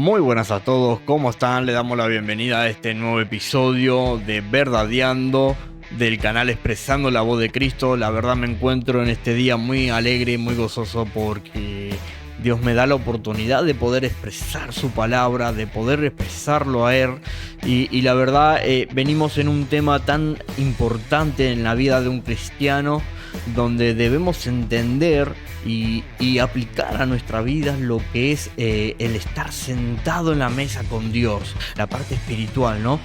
Muy buenas a todos, ¿cómo están? Le damos la bienvenida a este nuevo episodio de Verdadeando del canal Expresando la Voz de Cristo. La verdad me encuentro en este día muy alegre, muy gozoso porque Dios me da la oportunidad de poder expresar su palabra, de poder expresarlo a Él. Y la verdad venimos en un tema tan importante en la vida de un cristiano, donde debemos entender y aplicar a nuestra vida lo que es el estar sentado en la mesa con Dios, la parte espiritual, ¿no?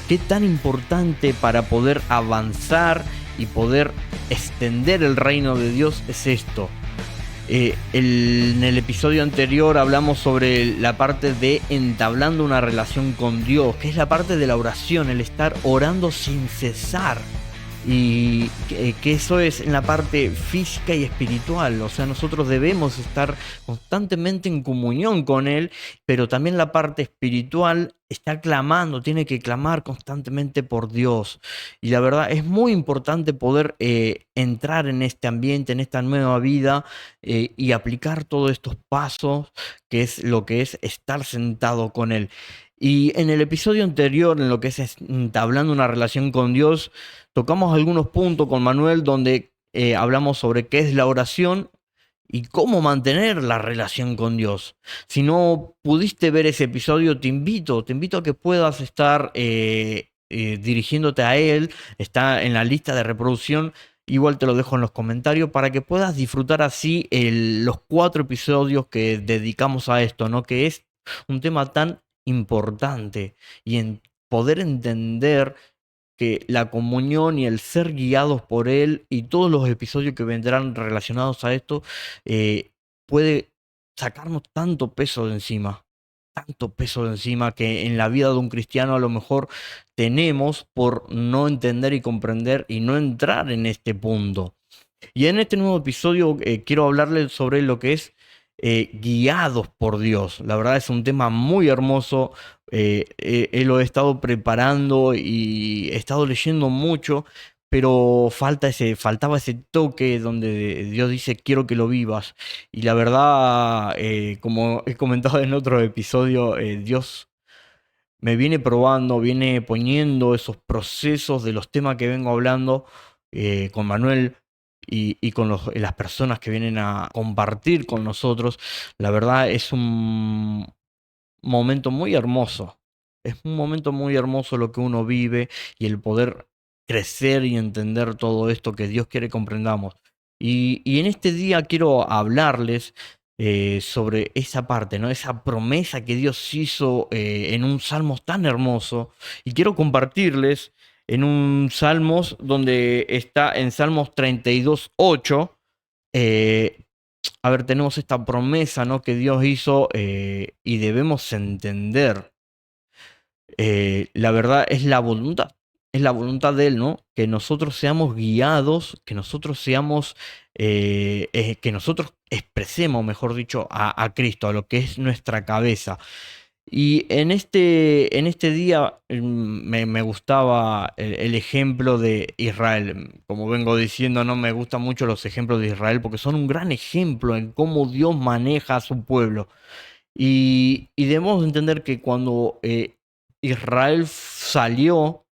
Qué tan importante para poder avanzar y poder extender el reino de Dios es esto. En el episodio anterior hablamos sobre la parte de entablando una relación con Dios, que es la parte de la oración, el estar orando sin cesar. Y que eso es en la parte física y espiritual. O sea, nosotros debemos estar constantemente en comunión con Él, pero también la parte espiritual está clamando, tiene que clamar constantemente por Dios. Y la verdad es muy importante poder entrar en este ambiente, en esta nueva vida, y aplicar todos estos pasos, que es lo que es estar sentado con Él. Y en el episodio anterior, en lo que es entablando una relación con Dios, tocamos algunos puntos con Manuel donde hablamos sobre qué es la oración y cómo mantener la relación con Dios. Si no pudiste ver ese episodio, te invito a que puedas estar dirigiéndote a él. Está en la lista de reproducción. Igual te lo dejo en los comentarios para que puedas disfrutar así los 4 episodios que dedicamos a esto, ¿no? Que es un tema tan importante y en poder entender que la comunión y el ser guiados por Él y todos los episodios que vendrán relacionados a esto, puede sacarnos tanto peso de encima que en la vida de un cristiano a lo mejor tenemos por no entender y comprender y no entrar en este punto. Y en este nuevo episodio quiero hablarles sobre lo que es guiados por Dios. La verdad es un tema muy hermoso. Lo he estado preparando y he estado leyendo mucho, pero faltaba ese toque donde Dios dice quiero que lo vivas. Y la verdad, como he comentado en otro episodio, Dios me viene probando, viene poniendo esos procesos de los temas que vengo hablando con Manuel y con las personas que vienen a compartir con nosotros. La verdad es un momento muy hermoso. Es un momento muy hermoso lo que uno vive y el poder crecer y entender todo esto que Dios quiere que comprendamos. Y en este día quiero hablarles sobre esa parte, ¿no? Esa promesa que Dios hizo en un salmo tan hermoso. Y quiero compartirles en un salmos donde está en Salmos 32:8. eh, a ver, tenemos esta promesa, ¿no? Que Dios hizo y debemos entender. La verdad es la voluntad de Él, ¿no? Que nosotros seamos guiados, que nosotros seamos, que nosotros expresemos, mejor dicho, a Cristo, a lo que es nuestra cabeza. Y en este día me gustaba el ejemplo de Israel. Como vengo diciendo, no me gustan mucho los ejemplos de Israel porque son un gran ejemplo en cómo Dios maneja a su pueblo. Y debemos entender que cuando Israel salió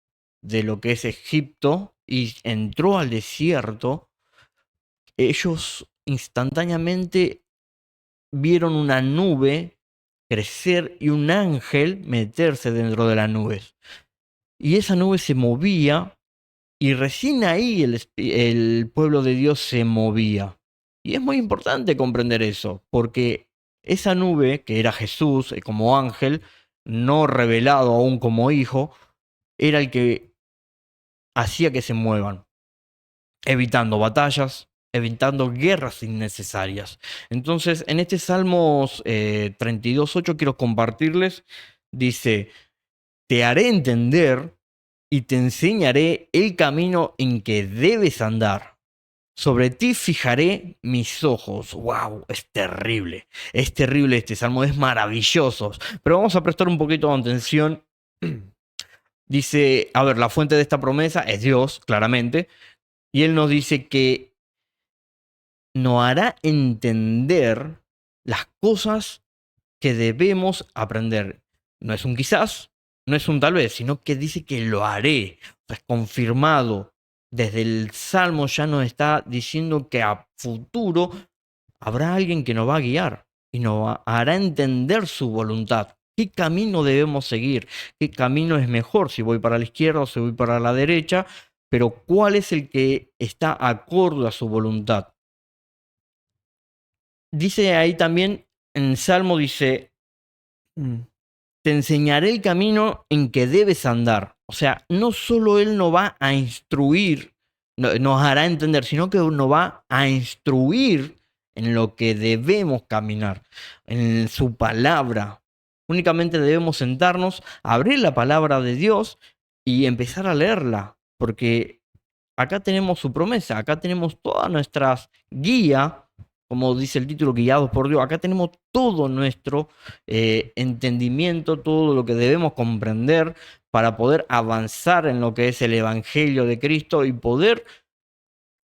de lo que es Egipto y entró al desierto, ellos instantáneamente vieron una nube crecer y un ángel meterse dentro de las nubes. Y esa nube se movía y recién ahí el pueblo de Dios se movía. Y es muy importante comprender eso, porque esa nube, que era Jesús como ángel, no revelado aún como hijo, era el que hacía que se muevan, evitando batallas, evitando guerras innecesarias. Entonces, en este Salmos 32:8 quiero compartirles, dice, te haré entender y te enseñaré el camino en que debes andar. Sobre ti fijaré mis ojos. ¡Wow! Es terrible. Es terrible este salmo, es maravilloso. Pero vamos a prestar un poquito de atención. Dice, a ver, la fuente de esta promesa es Dios, claramente. Y Él nos dice que nos hará entender las cosas que debemos aprender. No es un quizás, no es un tal vez, sino que dice que lo haré. O sea, es confirmado. Desde el Salmo ya nos está diciendo que a futuro habrá alguien que nos va a guiar y hará entender su voluntad. ¿Qué camino debemos seguir? ¿Qué camino es mejor? Si voy para la izquierda o si voy para la derecha, pero ¿cuál es el que está acorde a su voluntad? Dice ahí también, en el Salmo dice, te enseñaré el camino en que debes andar. O sea, no solo Él nos va a instruir, nos hará entender, sino que nos va a instruir en lo que debemos caminar, en su palabra. Únicamente debemos sentarnos, abrir la palabra de Dios y empezar a leerla, porque acá tenemos su promesa, acá tenemos todas nuestras guías, como dice el título, guiados por Dios. Acá tenemos todo nuestro entendimiento, todo lo que debemos comprender para poder avanzar en lo que es el Evangelio de Cristo y poder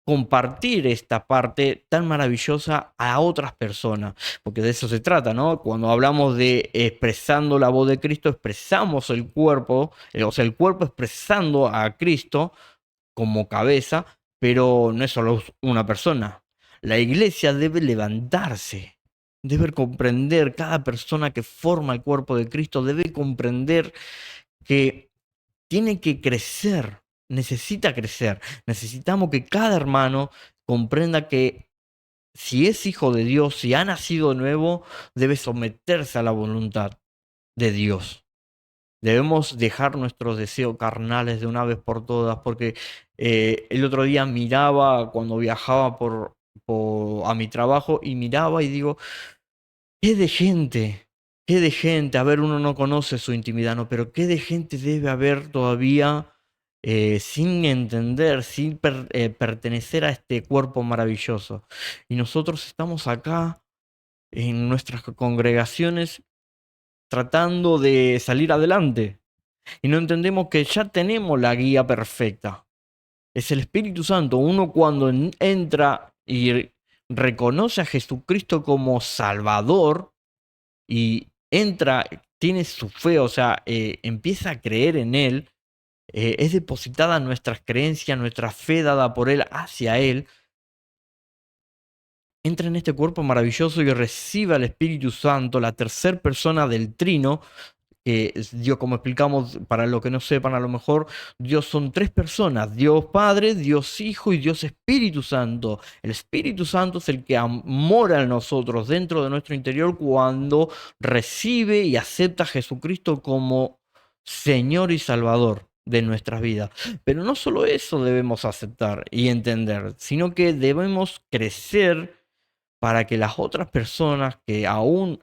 compartir esta parte tan maravillosa a otras personas, porque de eso se trata, ¿no? Cuando hablamos de expresando la voz de Cristo, expresamos el cuerpo, o sea, el cuerpo expresando a Cristo como cabeza, pero no es solo una persona. La iglesia debe levantarse, debe comprender, cada persona que forma el cuerpo de Cristo debe comprender que tiene que crecer, necesita crecer. Necesitamos que cada hermano comprenda que si es hijo de Dios, si ha nacido de nuevo, debe someterse a la voluntad de Dios. Debemos dejar nuestros deseos carnales de una vez por todas, porque el otro día miraba cuando viajaba a mi trabajo y miraba y digo, qué de gente, qué de gente. A ver, uno no conoce su intimidad, ¿no? Pero qué de gente debe haber todavía sin entender, sin pertenecer a este cuerpo maravilloso. Y nosotros estamos acá en nuestras congregaciones tratando de salir adelante. Y no entendemos que ya tenemos la guía perfecta. Es el Espíritu Santo. Uno cuando entra y reconoce a Jesucristo como Salvador y entra, tiene su fe, o sea, empieza a creer en Él, es depositada nuestras creencias, nuestra fe dada por Él hacia Él, entra en este cuerpo maravilloso y recibe al Espíritu Santo, la tercera persona del trino, que Dios, como explicamos, para los que no sepan, a lo mejor Dios son tres personas: Dios Padre, Dios Hijo y Dios Espíritu Santo. El Espíritu Santo es el que mora en nosotros, dentro de nuestro interior, cuando recibe y acepta a Jesucristo como Señor y Salvador de nuestras vidas. Pero no solo eso debemos aceptar y entender, sino que debemos crecer para que las otras personas que aún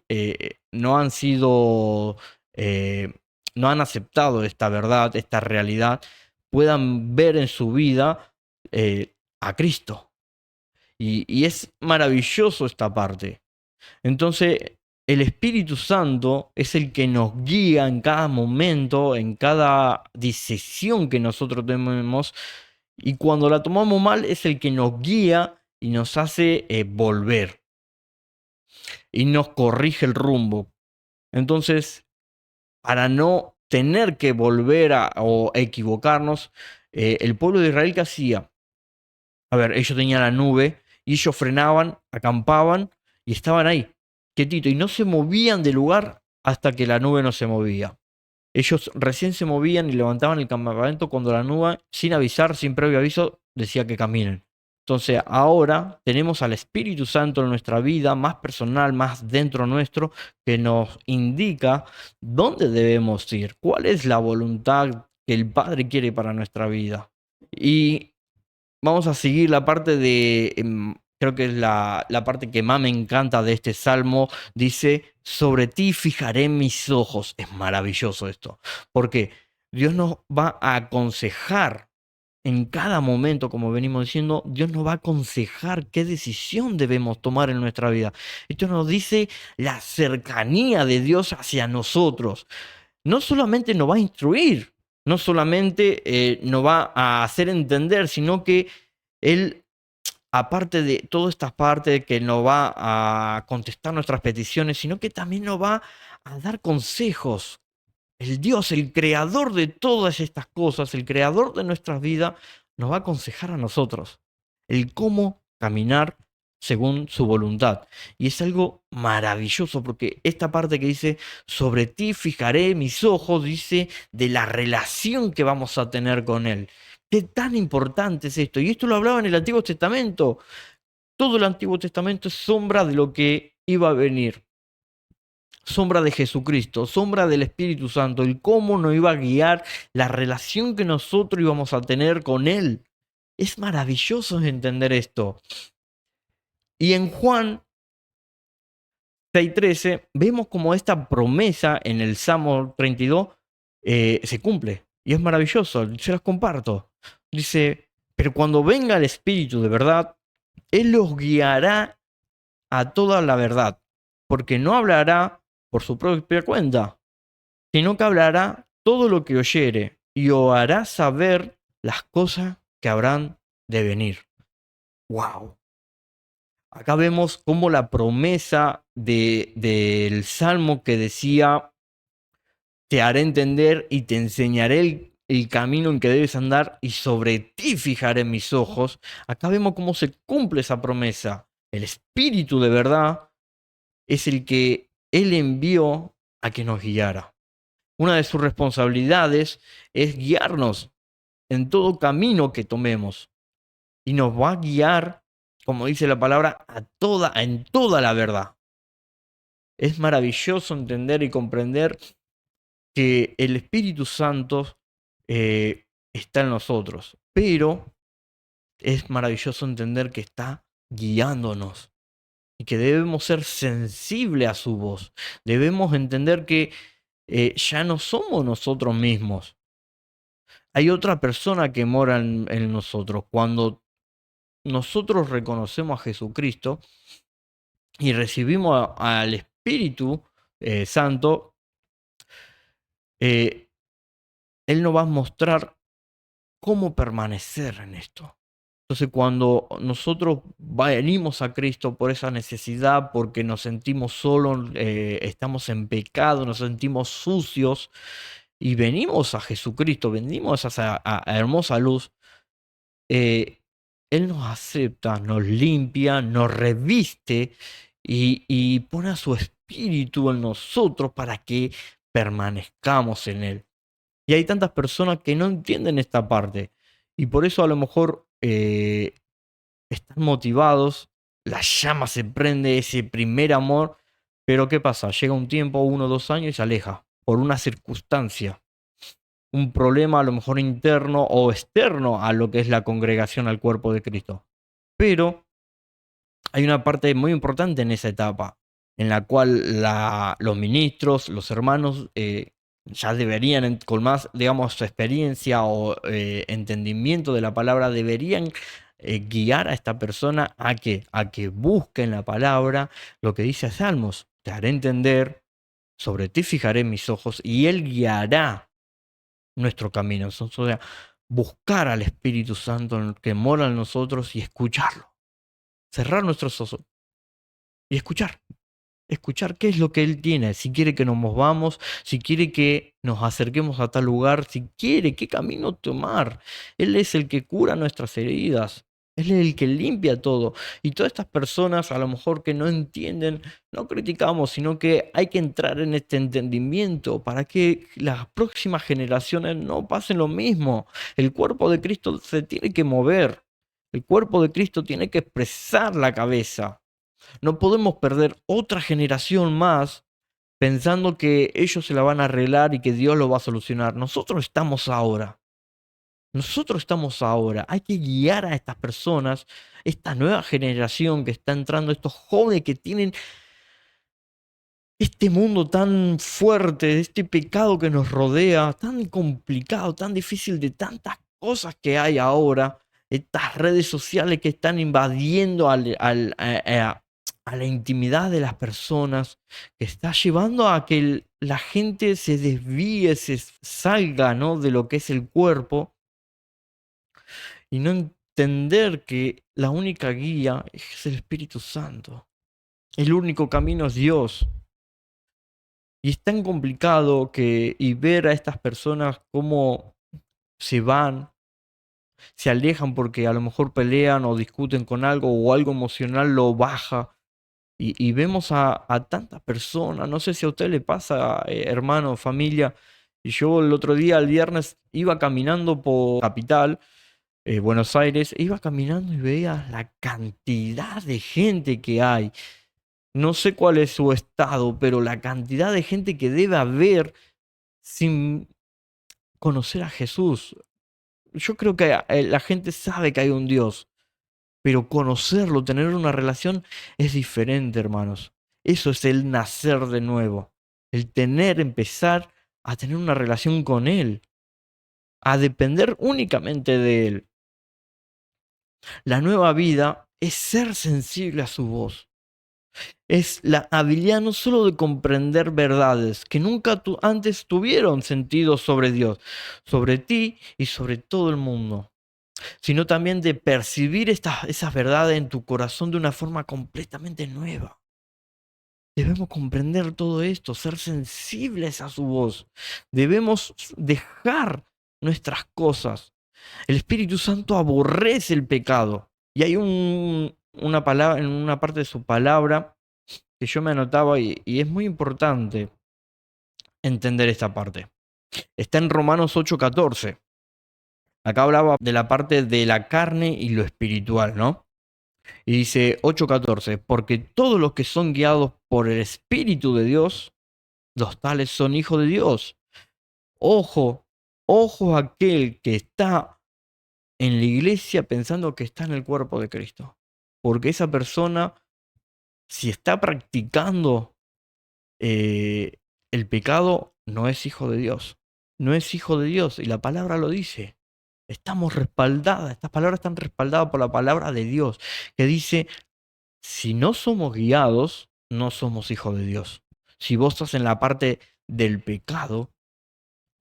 no han sido, eh, no han aceptado esta verdad, esta realidad, puedan ver en su vida a Cristo. Y es maravilloso esta parte. Entonces, el Espíritu Santo es el que nos guía en cada momento, en cada decisión que nosotros tenemos. Y cuando la tomamos mal, es el que nos guía y nos hace volver y nos corrige el rumbo. Entonces, para no tener que volver o equivocarnos, el pueblo de Israel, ¿qué hacía? A ver, ellos tenían la nube y ellos frenaban, acampaban y estaban ahí, quietitos, y no se movían del lugar hasta que la nube no se movía. Ellos recién se movían y levantaban el campamento cuando la nube, sin avisar, sin previo aviso, decía que caminen. Entonces ahora tenemos al Espíritu Santo en nuestra vida, más personal, más dentro nuestro, que nos indica dónde debemos ir, cuál es la voluntad que el Padre quiere para nuestra vida. Y vamos a seguir la parte de, creo que es la parte que más me encanta de este salmo. Dice, sobre ti fijaré mis ojos. Es maravilloso esto, porque Dios nos va a aconsejar en cada momento, como venimos diciendo. Dios nos va a aconsejar qué decisión debemos tomar en nuestra vida. Esto nos dice la cercanía de Dios hacia nosotros. No solamente nos va a instruir, no solamente nos va a hacer entender, sino que Él aparte de toda esta parte que nos va a contestar nuestras peticiones, sino que también nos va a dar consejos. El Dios, el creador de todas estas cosas, el creador de nuestras vidas, nos va a aconsejar a nosotros el cómo caminar según su voluntad. Y es algo maravilloso porque esta parte que dice, sobre ti fijaré mis ojos, dice de la relación que vamos a tener con Él. Qué tan importante es esto. Y esto lo hablaba en el Antiguo Testamento. Todo el Antiguo Testamento es sombra de lo que iba a venir. Sombra de Jesucristo, sombra del Espíritu Santo, el cómo nos iba a guiar, la relación que nosotros íbamos a tener con Él. Es maravilloso entender esto. Y en Juan 6:13 vemos como esta promesa en el Salmo 32 se cumple. Y es maravilloso, se las comparto. Dice, pero cuando venga el Espíritu de verdad, Él los guiará a toda la verdad, porque no hablará por su propia cuenta, sino que hablará todo lo que oyere y os hará saber las cosas que habrán de venir. ¡Wow! Acá vemos cómo la promesa del Salmo que decía, te haré entender y te enseñaré el camino en que debes andar y sobre ti fijaré mis ojos. Acá vemos cómo se cumple esa promesa. El Espíritu de verdad es el que Él envió a que nos guiara. Una de sus responsabilidades es guiarnos en todo camino que tomemos. Y nos va a guiar, como dice la palabra, en toda la verdad. Es maravilloso entender y comprender que el Espíritu Santo está en nosotros. Pero es maravilloso entender que está guiándonos. Y que debemos ser sensibles a su voz. Debemos entender que ya no somos nosotros mismos. Hay otra persona que mora en nosotros. Cuando nosotros reconocemos a Jesucristo y recibimos al Espíritu Santo, eh, Él nos va a mostrar cómo permanecer en esto. Entonces, cuando nosotros venimos a Cristo por esa necesidad, porque nos sentimos solos, estamos en pecado, nos sentimos sucios, y venimos a Jesucristo, venimos a esa hermosa luz, Él nos acepta, nos limpia, nos reviste y pone a su espíritu en nosotros para que permanezcamos en Él. Y hay tantas personas que no entienden esta parte y por eso a lo mejor están motivados, la llama se prende, ese primer amor, pero ¿qué pasa? Llega un tiempo, 1 o 2 años y se aleja por una circunstancia, un problema a lo mejor interno o externo a lo que es la congregación, al cuerpo de Cristo. Pero hay una parte muy importante en esa etapa, en la cual los ministros, los hermanos, ya deberían, con más, digamos, experiencia o entendimiento de la palabra, deberían guiar a esta persona a que busque en la palabra lo que dice Salmos. Te haré entender, sobre ti fijaré mis ojos y Él guiará nuestro camino. O sea, buscar al Espíritu Santo que mora en nosotros y escucharlo. Cerrar nuestros ojos y escuchar. Escuchar qué es lo que Él tiene, si quiere que nos movamos, si quiere que nos acerquemos a tal lugar, si quiere qué camino tomar. Él es el que cura nuestras heridas, Él es el que limpia todo. Y todas estas personas a lo mejor que no entienden, no criticamos, sino que hay que entrar en este entendimiento para que las próximas generaciones no pasen lo mismo. El cuerpo de Cristo se tiene que mover, el cuerpo de Cristo tiene que expresar la cabeza. No podemos perder otra generación más pensando que ellos se la van a arreglar y que Dios lo va a solucionar. Nosotros estamos ahora. Nosotros estamos ahora. Hay que guiar a estas personas, esta nueva generación que está entrando, estos jóvenes que tienen este mundo tan fuerte, este pecado que nos rodea, tan complicado, tan difícil, de tantas cosas que hay ahora, estas redes sociales que están invadiendo a la intimidad de las personas, que está llevando a que la gente se desvíe, se salga, ¿no?, de lo que es el cuerpo y no entender que la única guía es el Espíritu Santo. El único camino es Dios. Y es tan complicado y ver a estas personas cómo se van, se alejan porque a lo mejor pelean o discuten con algo o algo emocional lo baja. Y vemos a tantas personas, no sé si a usted le pasa, hermano, familia. Y yo el otro día, el viernes, iba caminando por Capital, Buenos Aires, iba caminando y veía la cantidad de gente que hay. No sé cuál es su estado, pero la cantidad de gente que debe haber sin conocer a Jesús. Yo creo que la gente sabe que hay un Dios, pero conocerlo, tener una relación es diferente, hermanos. Eso es el nacer de nuevo, el empezar a tener una relación con Él, a depender únicamente de Él. La nueva vida es ser sensible a su voz. Es la habilidad no solo de comprender verdades que nunca antes tuvieron sentido sobre Dios, sobre ti y sobre todo el mundo, sino también de percibir esas verdades en tu corazón de una forma completamente nueva. Debemos comprender todo esto, ser sensibles a su voz. Debemos dejar nuestras cosas. El Espíritu Santo aborrece el pecado. Y hay una palabra, en una parte de su palabra que yo me anotaba y es muy importante entender esta parte. Está en Romanos 8:14. Acá hablaba de la parte de la carne y lo espiritual, ¿no? Y dice 8:14, porque todos los que son guiados por el Espíritu de Dios, los tales son hijos de Dios. Ojo, ojo a aquel que está en la iglesia pensando que está en el cuerpo de Cristo. Porque esa persona, si está practicando el pecado, no es hijo de Dios. No es hijo de Dios. Y la palabra lo dice. Estamos respaldadas, estas palabras están respaldadas por la palabra de Dios, que dice, si no somos guiados, no somos hijos de Dios. Si vos estás en la parte del pecado,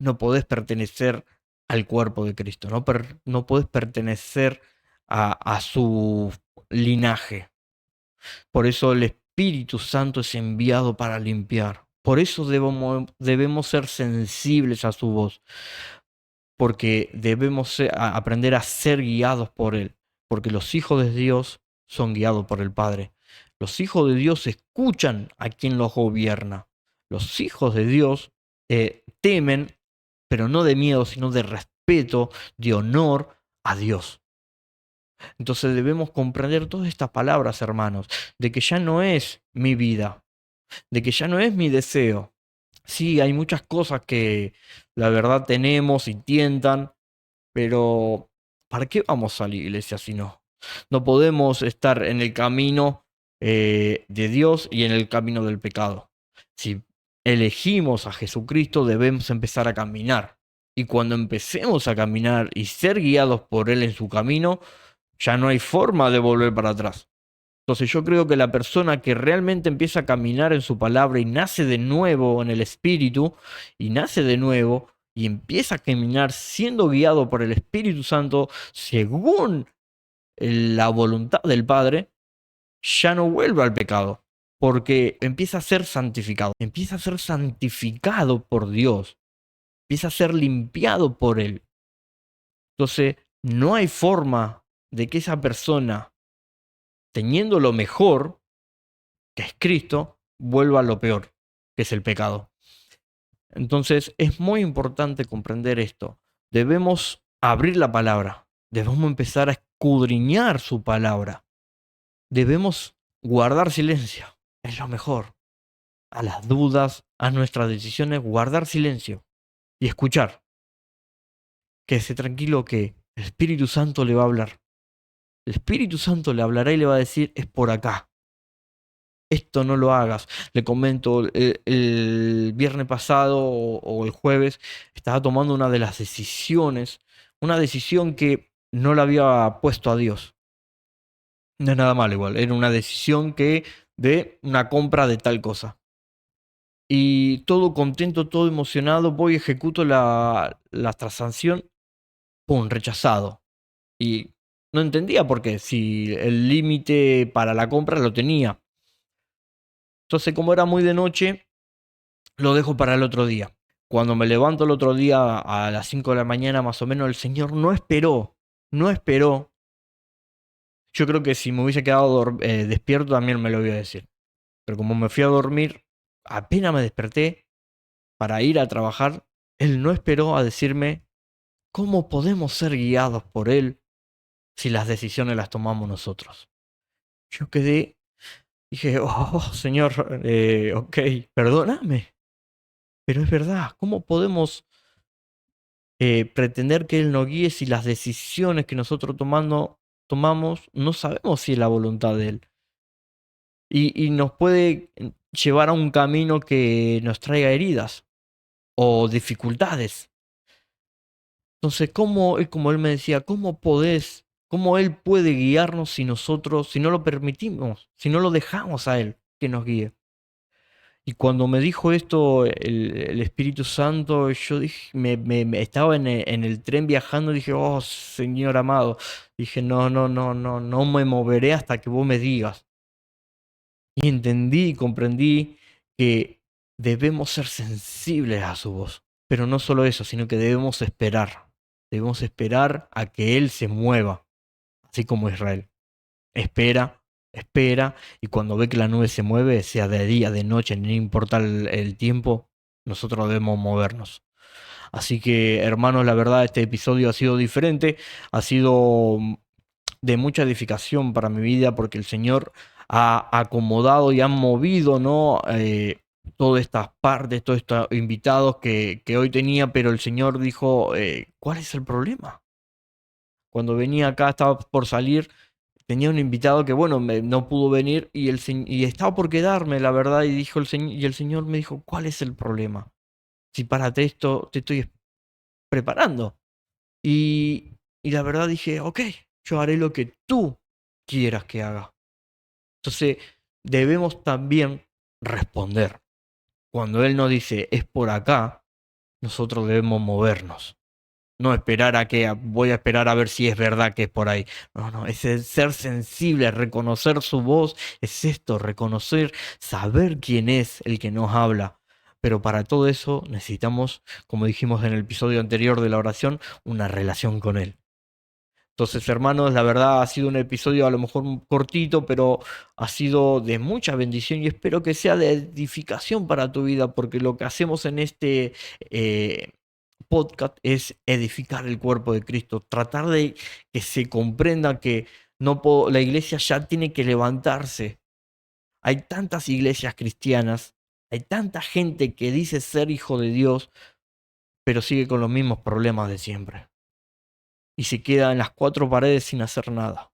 no podés pertenecer al cuerpo de Cristo, no podés pertenecer a su linaje. Por eso el Espíritu Santo es enviado para limpiar. Por eso debemos ser sensibles a su voz, porque debemos aprender a ser guiados por Él, porque los hijos de Dios son guiados por el Padre. Los hijos de Dios escuchan a quien los gobierna. Los hijos de Dios temen, pero no de miedo, sino de respeto, de honor a Dios. Entonces debemos comprender todas estas palabras, hermanos, de que ya no es mi vida, de que ya no es mi deseo. Sí, hay muchas cosas que la verdad tenemos y tientan, pero ¿para qué vamos a la iglesia si no? No podemos estar en el camino de Dios y en el camino del pecado. Si elegimos a Jesucristo, debemos empezar a caminar. Y cuando empecemos a caminar y ser guiados por Él en su camino, ya no hay forma de volver para atrás. Entonces yo creo que la persona que realmente empieza a caminar en su palabra y nace de nuevo en el Espíritu, y nace de nuevo y empieza a caminar siendo guiado por el Espíritu Santo según la voluntad del Padre, ya no vuelve al pecado, porque empieza a ser santificado por Dios, empieza a ser limpiado por Él. Entonces no hay forma de que esa persona, teniendo lo mejor, que es Cristo, vuelva a lo peor, que es el pecado. Entonces es muy importante comprender esto. Debemos abrir la palabra, debemos empezar a escudriñar su palabra, debemos guardar silencio, es lo mejor. A las dudas, a nuestras decisiones, guardar silencio y escuchar. Quédese tranquilo que el Espíritu Santo le va a hablar. El Espíritu Santo le hablará y le va a decir, es por acá. Esto no lo hagas. Le comento, el viernes pasado o el jueves estaba tomando una de las decisiones, una decisión que no la había puesto a Dios. No es nada malo igual, era una decisión de una compra de tal cosa. Y todo contento, todo emocionado, voy, ejecuto la transacción, ¡pum!, rechazado. Y no entendía por qué, si el límite para la compra lo tenía. Entonces, como era muy de noche, lo dejo para el otro día. Cuando me levanto el otro día a las 5 de la mañana más o menos, el señor no esperó. Yo creo que si me hubiese quedado despierto también me lo iba a decir. Pero como me fui a dormir, apenas me desperté para ir a trabajar, él no esperó a decirme cómo podemos ser guiados por él si las decisiones las tomamos nosotros. Yo quedé, dije, oh, señor, ok, perdóname, pero es verdad, ¿cómo podemos pretender que él nos guíe si las decisiones que nosotros tomamos no sabemos si es la voluntad de él? Y nos puede llevar a un camino que nos traiga heridas o dificultades. Entonces, como él me decía, cómo él puede guiarnos si nosotros, si no lo permitimos, si no lo dejamos a él que nos guíe? Y cuando me dijo esto el Espíritu Santo, yo dije, estaba en el tren viajando y dije, oh Señor amado, dije, no, no, no, no, no me moveré hasta que vos me digas. Y entendí y comprendí que debemos ser sensibles a su voz. Pero no solo eso, sino que debemos esperar. Debemos esperar a que Él se mueva, así como Israel. Espera, espera, y cuando ve que la nube se mueve, sea de día, de noche, no importa el tiempo, nosotros debemos movernos. Así que, hermanos, la verdad, este episodio ha sido diferente, ha sido de mucha edificación para mi vida, porque el Señor ha acomodado y ha movido, ¿no? Todas estas partes, todos estos invitados que hoy tenía, pero el Señor dijo, ¿cuál es el problema? Cuando venía acá, estaba por salir, tenía un invitado que, bueno, no pudo venir y estaba por quedarme, la verdad, y dijo y el Señor me dijo, ¿cuál es el problema? Si para esto te estoy preparando. Y la verdad dije, ok, yo haré lo que tú quieras que haga. Entonces, debemos también responder. Cuando Él nos dice, es por acá, nosotros debemos movernos. No esperar a que voy a esperar a ver si es verdad que es por ahí. No, no, es el ser sensible, reconocer su voz, es esto, reconocer, saber quién es el que nos habla. Pero para todo eso necesitamos, como dijimos en el episodio anterior de la oración, una relación con Él. Entonces, hermanos, la verdad ha sido un episodio a lo mejor un cortito, pero ha sido de mucha bendición y espero que sea de edificación para tu vida, porque lo que hacemos en este eh, podcast es edificar el cuerpo de Cristo, tratar de que se comprenda que la iglesia ya tiene que levantarse. Hay tantas iglesias cristianas, hay tanta gente que dice ser hijo de Dios, pero sigue con los mismos problemas de siempre y se queda en las cuatro paredes sin hacer nada.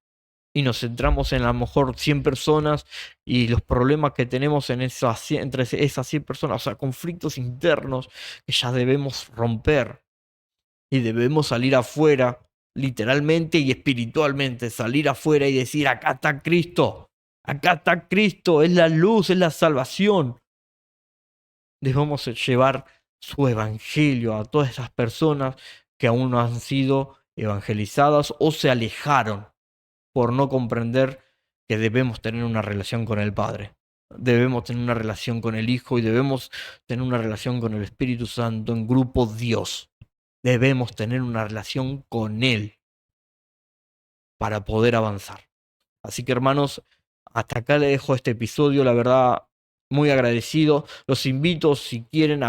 Y nos centramos en a lo mejor 100 personas y los problemas que tenemos entre esas 100 personas, o sea, conflictos internos que ya debemos romper y debemos salir afuera, literalmente y espiritualmente, salir afuera y decir, acá está Cristo, es la luz, es la salvación. Debemos llevar su evangelio a todas esas personas que aún no han sido evangelizadas o se alejaron por no comprender que debemos tener una relación con el Padre. Debemos tener una relación con el Hijo y debemos tener una relación con el Espíritu Santo en grupo Dios. Debemos tener una relación con Él para poder avanzar. Así que hermanos, hasta acá le dejo este episodio, la verdad, muy agradecido. Los invito, si quieren,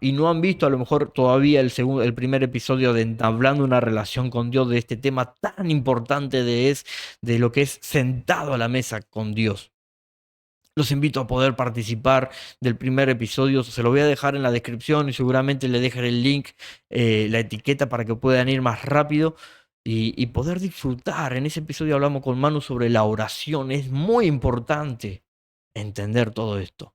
y no han visto a lo mejor todavía el primer episodio de Entablando una relación con Dios, de este tema tan importante de lo que es sentado a la mesa con Dios. Los invito a poder participar del primer episodio. Se lo voy a dejar en la descripción y seguramente le dejaré el link, la etiqueta para que puedan ir más rápido y poder disfrutar. En ese episodio hablamos con Manu sobre la oración. Es muy importante entender todo esto.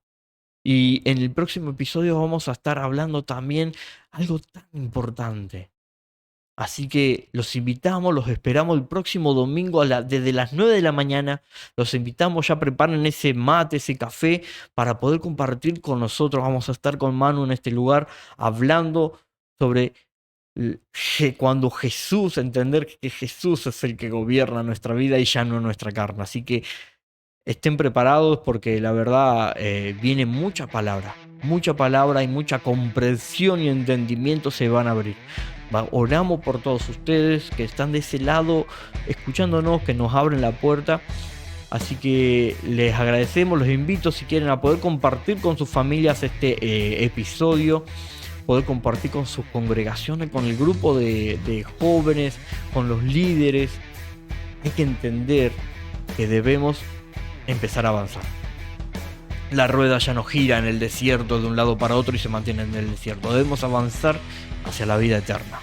Y en el próximo episodio vamos a estar hablando también algo tan importante. Así que los invitamos, los esperamos el próximo domingo desde las 9 de la mañana. Los invitamos, ya preparen ese mate, ese café para poder compartir con nosotros. Vamos a estar con Manu en este lugar hablando sobre cuando Jesús, entender que Jesús es el que gobierna nuestra vida y ya no nuestra carne. Así que estén preparados porque la verdad viene mucha palabra y mucha comprensión y entendimiento se van a abrir. Oramos por todos ustedes que están de ese lado escuchándonos, que nos abren la puerta. Así que les agradecemos, los invito si quieren a poder compartir con sus familias este episodio, poder compartir con sus congregaciones, con el grupo de jóvenes, con los líderes. Hay que entender que debemos empezar a avanzar. La rueda ya no gira en el desierto de un lado para otro y se mantiene en el desierto. Debemos avanzar hacia la vida eterna.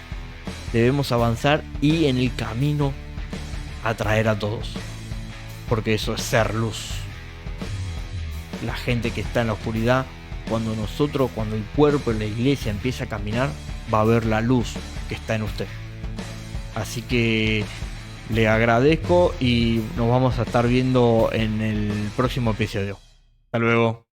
Debemos avanzar y en el camino atraer a todos. Porque eso es ser luz. La gente que está en la oscuridad, cuando el cuerpo de la iglesia empieza a caminar, va a ver la luz que está en usted. Así que le agradezco y nos vamos a estar viendo en el próximo episodio. Hasta luego.